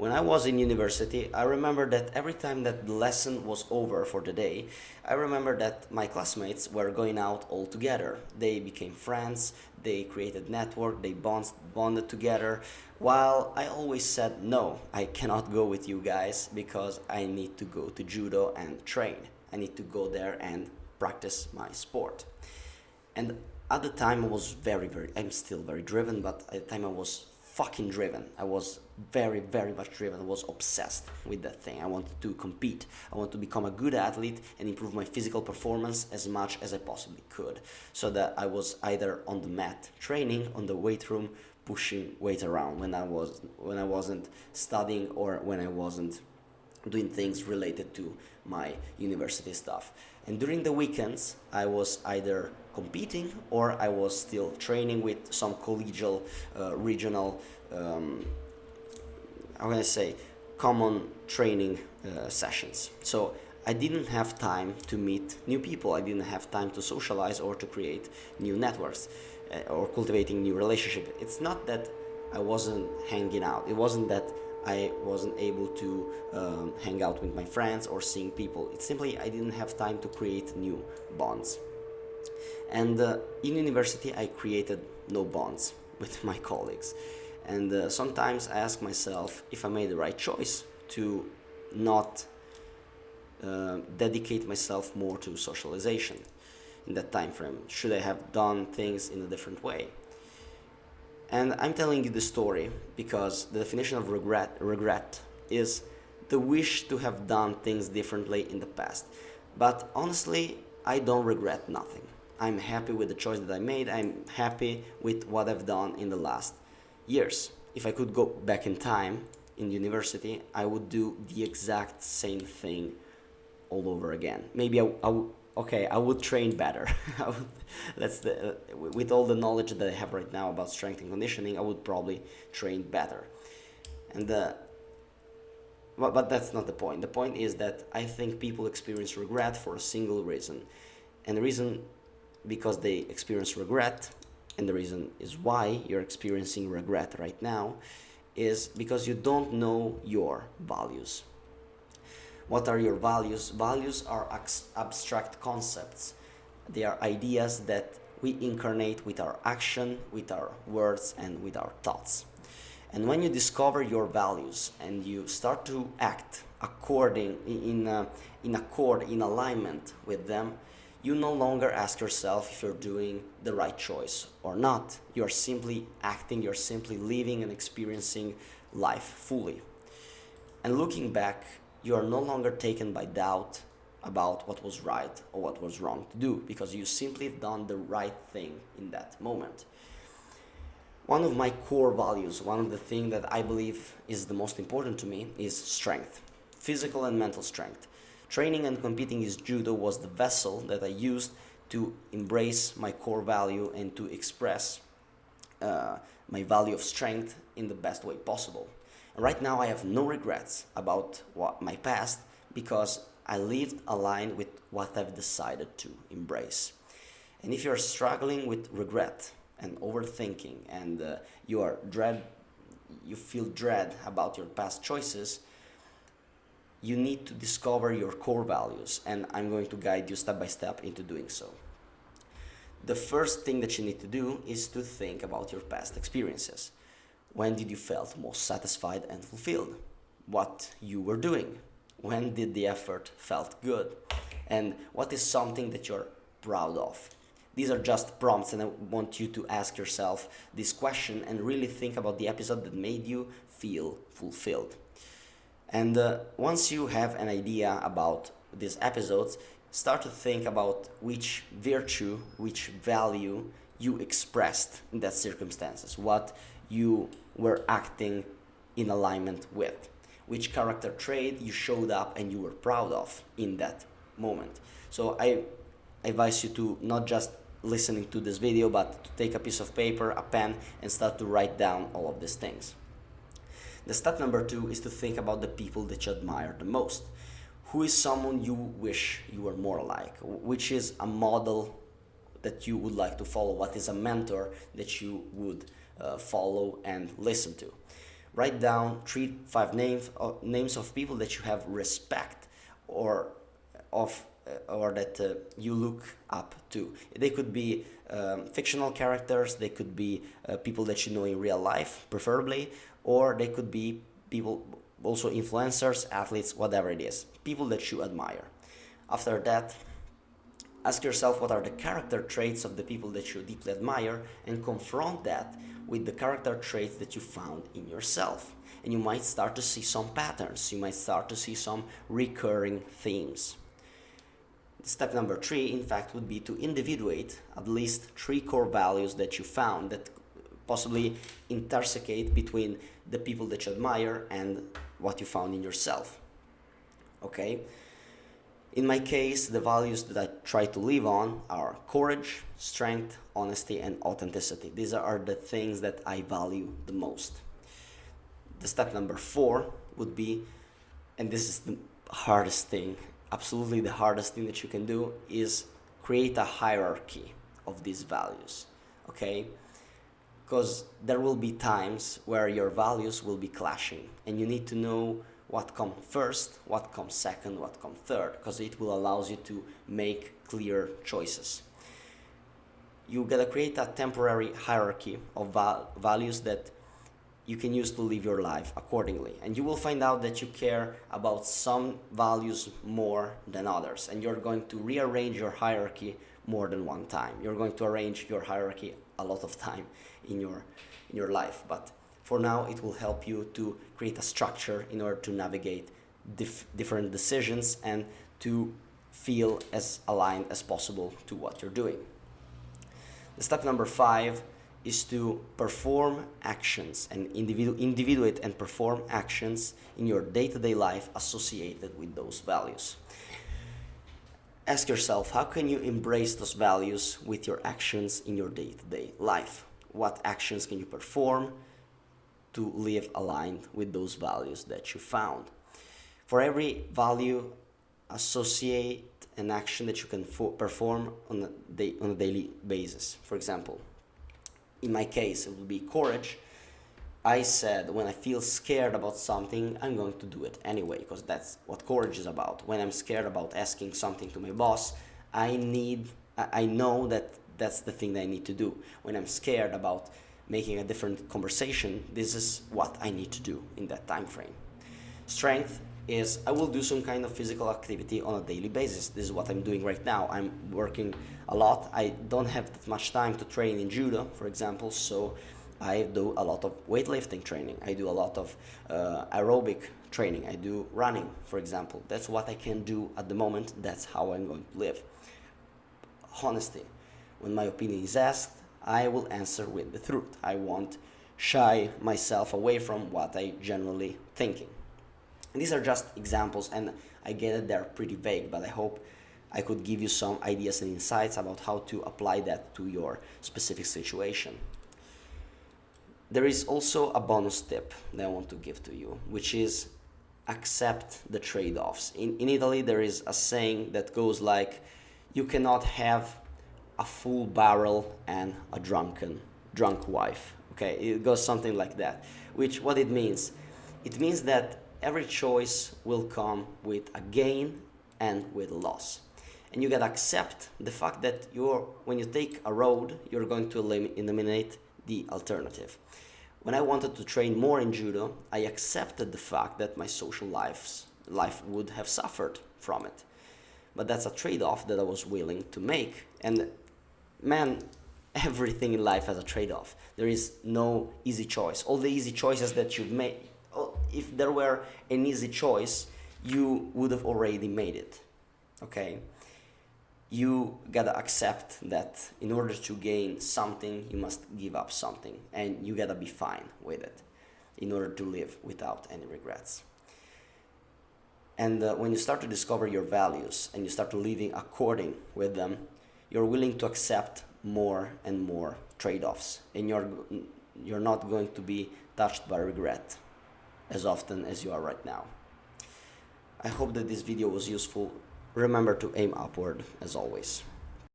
When I was in university, I remember that every time that the lesson was over for the day, I remember that my classmates were going out all together. They became friends, they created network, they bonded together, while I always said, no, I cannot go with you guys because I need to go to judo and train. I need to go there and practice my sport. And at the time I was I'm still very driven, but at the time I was fucking driven. I was very much driven. I was obsessed with that thing. I wanted to compete. I wanted to become a good athlete and improve my physical performance as much as I possibly could. So that I was either on the mat training, on the weight room, pushing weight around when I wasn't studying or when I wasn't doing things related to my university stuff. And during the weekends, I was either competing or I was still training with some collegial, regional, how can I say, common training sessions. So I didn't have time to meet new people. I didn't have time to socialize or to create new networks or cultivating new relationships. It's not that I wasn't hanging out. It wasn't that I wasn't able to hang out with my friends or seeing people. It's simply I didn't have time to create new bonds. And in university, I created no bonds with my colleagues. And sometimes I ask myself if I made the right choice to not dedicate myself more to socialization in that time frame. Should I have done things in a different way? And I'm telling you the story because the definition of regret is the wish to have done things differently in the past. But honestly, I don't regret nothing. I'm happy with the choice that I made. I'm happy with what I've done in the last years. If I could go back in time in university, I would do the exact same thing all over again. Maybe I would train better. With all the knowledge that I have right now about strength and conditioning, I would probably train better. And but that's not the point. The point is that I think people experience regret for a single reason, and the reason because they experience regret, and the reason is why you're experiencing regret right now, is because you don't know your values. What are your values? Values are abstract concepts. They are ideas that we incarnate with our action, with our words, and with our thoughts. And when you discover your values and you start to act according in accord, in alignment with them, you no longer ask yourself if you're doing the right choice or not. You're simply acting, you're simply living and experiencing life fully. And looking back, you are no longer taken by doubt about what was right or what was wrong to do because you simply have done the right thing in that moment. One of my core values, one of the things that I believe is the most important to me is strength, physical and mental strength. Training and competing in judo was the vessel that I used to embrace my core value and to express my value of strength in the best way possible. And right now I have no regrets about my past because I lived aligned with what I've decided to embrace. And if you're struggling with regret and overthinking and you feel dread about your past choices, you need to discover your core values, and I'm going to guide you step by step into doing so. The first thing that you need to do is to think about your past experiences. When did you felt most satisfied and fulfilled? What you were doing? When did the effort felt good? And what is something that you're proud of? These are just prompts, and I want you to ask yourself this question and really think about the episode that made you feel fulfilled. And once you have an idea about these episodes, start to think about which virtue, which value you expressed in that circumstances, what you were acting in alignment with, which character trait you showed up and you were proud of in that moment. So I advise you to not just listening to this video, but to take a piece of paper, a pen, and start to write down all of these things. The step number 2 is to think about the people that you admire the most. Who is someone you wish you were more like? Which is a model that you would like to follow? What is a mentor that you would follow and listen to? Write down 3-5 names of people that you have respect or that you look up to. They could be fictional characters, they could be people that you know in real life, preferably, or they could be people, also influencers, athletes, whatever it is, people that you admire. After that, ask yourself what are the character traits of the people that you deeply admire and confront that with the character traits that you found in yourself. And you might start to see some patterns, you might start to see some recurring themes. Step number 3, in fact, would be to individuate at least 3 core values that you found that possibly intersecate between the people that you admire and what you found in yourself. Okay? In my case, the values that I try to live on are courage, strength, honesty, and authenticity. These are the things that I value the most. The step number 4 would be, and this is the hardest thing, absolutely the hardest thing that you can do, is create a hierarchy of these values, okay? Because there will be times where your values will be clashing and you need to know what comes first, what comes second, what comes third, because it will allow you to make clear choices. You gotta create a temporary hierarchy of values that you can use to live your life accordingly, and you will find out that you care about some values more than others, and you're going to rearrange your hierarchy more than one time. You're going to arrange your hierarchy a lot of time in your life, but for now it will help you to create a structure in order to navigate different decisions and to feel as aligned as possible to what you're doing. The step number 5 is to perform actions and individuate and perform actions in your day-to-day life associated with those values. Ask yourself, how can you embrace those values with your actions in your day-to-day life? What actions can you perform to live aligned with those values that you found? For every value, associate an action that you can perform on a daily basis. For example, in my case, it would be courage. I said when I feel scared about something, I'm going to do it anyway, because that's what courage is about. When I'm scared about asking something to my boss, I know that that's the thing that I need to do. When I'm scared about making a different conversation, this is what I need to do in that time frame. Strength is I will do some kind of physical activity on a daily basis. This is what I'm doing right now. I'm working a lot. I don't have that much time to train in judo, for example, so I do a lot of weightlifting training. I do a lot of aerobic training. I do running, for example. That's what I can do at the moment. That's how I'm going to live. Honesty. When my opinion is asked, I will answer with the truth. I won't shy myself away from what I generally thinking. And these are just examples, and I get it, they're pretty vague, but I hope I could give you some ideas and insights about how to apply that to your specific situation. There is also a bonus tip that I want to give to you, which is accept the trade-offs. In Italy, there is a saying that goes like, you cannot have a full barrel and a drunk wife. Okay, it goes something like that. What it means that every choice will come with a gain and with a loss. And you gotta accept the fact that when you take a road, you're going to eliminate the alternative. When I wanted to train more in judo, I accepted the fact that my social life would have suffered from it. But that's a trade-off that I was willing to make. And man, everything in life has a trade-off. There is no easy choice. All the easy choices that you've made, if there were an easy choice, you would have already made it, okay? You gotta accept that in order to gain something, you must give up something, and you gotta be fine with it in order to live without any regrets. And when you start to discover your values and you start living according with them, you're willing to accept more and more trade-offs, and you're not going to be touched by regret as often as you are right now. I hope that this video was useful. Remember to aim upward as always.